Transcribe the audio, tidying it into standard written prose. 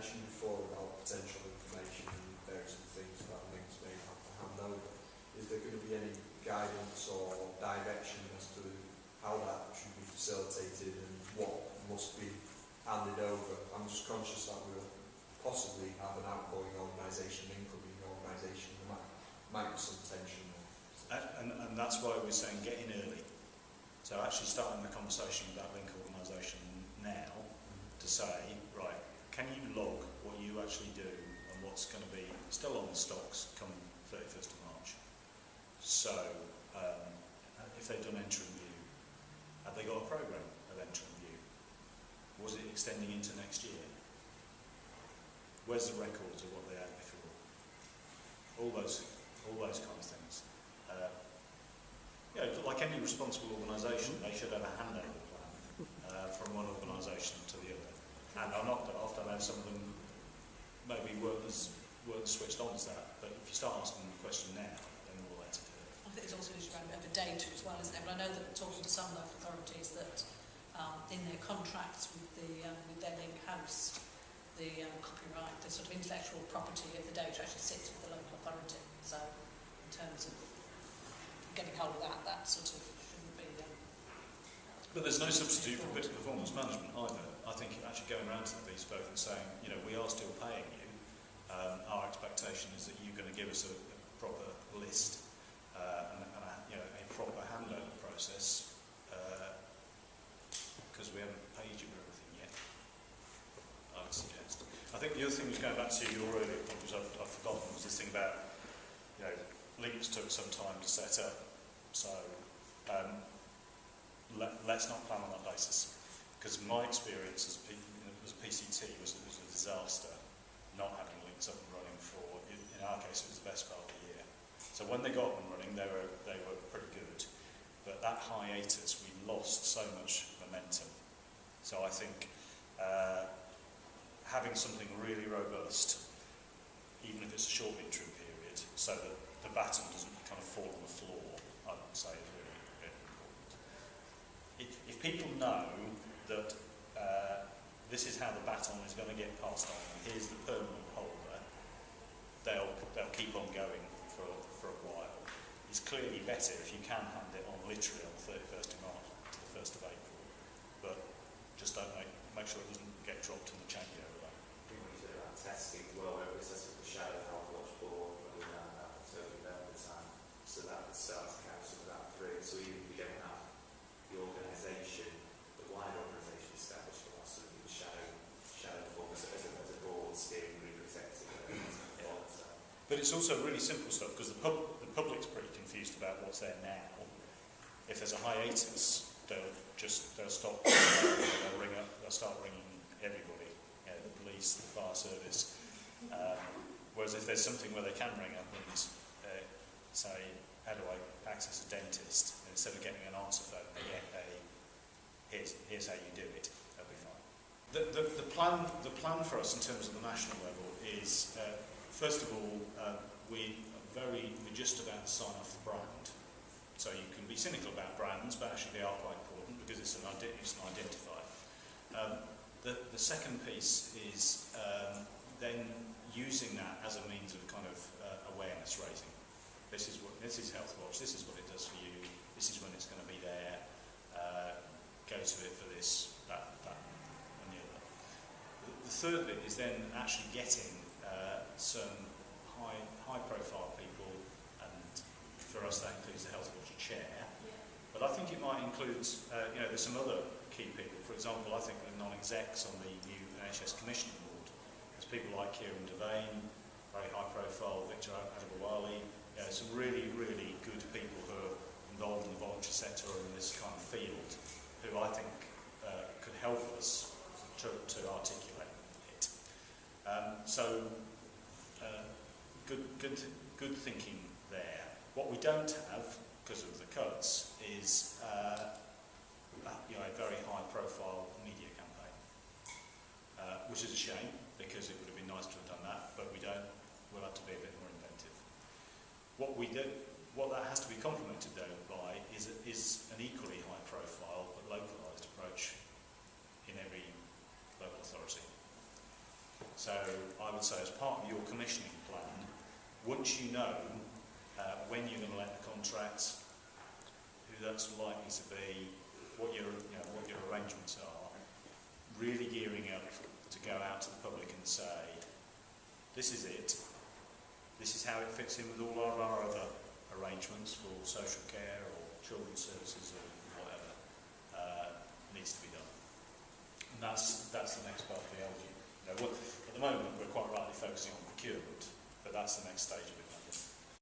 mentioned before about potential information and various things that links may have to hand over. Is there going to be any guidance or direction as to how that should be facilitated and what must be handed over? I'm just conscious that we'll possibly have an outgoing organisation, incoming organisation. There might be some tension there. And that's why we're saying get in early. So actually starting the conversation with that link organisation now to say, right, can you log what you actually do and what's going to be still on the stocks come 31st of March? So if they've done entry review, have they got a programme of entry review? Was it extending into next year? Where's the records of what they had before? All those kind of things. Like any responsible organisation, they should have a handover plan from one organisation to the other. And I knocked it off. I know some of them maybe weren't switched on as that, but if you start asking them the question now, then all that's occurred. I think there's also an issue around a bit of data as well, isn't there? But I know that talking to some local authorities that in their contracts with their link host, the copyright, the sort of intellectual property of the data actually sits with the local authority. So in terms of getting hold of that sort of shouldn't be. But there's no substitute for good performance management either. I think actually going around to these folk and saying, we are still paying you. Our expectation is that you're going to give us a proper list and a proper handover process because we haven't paid you for everything yet. I would suggest. I think the other thing was going back to your earlier point, which I've forgotten, was this thing about links took some time to set up. So let's not plan on that basis. Because my experience as a PCT was a disaster not having links up and running for, in our case, it was the best part of the year. So when they got up and running, they were pretty good. But that hiatus, we lost so much momentum. So I think having something really robust, even if it's a short interim period, so that the baton doesn't kind of fall on the floor, I would say is really, really important. If people know that this is how the baton is going to get passed on, and here's the permanent holder, they'll keep on going for a while. It's clearly better if you can hand it on literally on the 31st of March to the 1st of April, but just don't make sure it doesn't get dropped in the changeover though. I think when you said about testing as well, where we're assessing the shadow Healthwatch board, when we ran that October, November time, so that would start to count some of that through. So even if we don't have the organisation, the wider organisation established for us, so the shadow form as a board, steering group, executive. But it's also really simple stuff because the public's pretty confused about what's there now. If there's a hiatus, they'll stop. They'll start ringing everybody, the police, the fire service. Whereas if there's something where they can ring up and say, "How do I access a dentist?" And instead of getting an answer phone, they get here's how you do it. They'll be fine. The plan for us in terms of the national level is. First of all, we're just about to sign off the brand. So you can be cynical about brands, but actually they are quite important because it's an identifier. The second piece is then using that as a means of kind of awareness raising. This is Healthwatch. This is what it does for you. This is when it's going to be there. Go to it for this, that, and the other. The third bit is then actually getting some high-profile people, and for us that includes the Healthwatch chair. But I think it might include, there's some other key people. For example, I think the non-execs on the new NHS Commissioning Board. There's people like Kieran Devane, very high-profile, Victor Adewale, some really, really good people who are involved in the voluntary sector or in this kind of field, who I think could help us to articulate it. Good thinking there. What we don't have, because of the cuts, is a very high-profile media campaign, which is a shame because it would have been nice to have done that, but we don't. We'll have to be a bit more inventive. What that has to be complemented though by is an equally high-profile but localised approach in every local authority. So would say as part of your commissioning plan, once you know when you're going to let the contract, who that's likely to be, what your arrangements are, really gearing up to go out to the public and say, this is it. This is how it fits in with all our other arrangements for social care or children's services or whatever needs to be done. And that's the next part of the LG. At the moment, we're quite rightly focusing on procurement, but that's the next stage of it.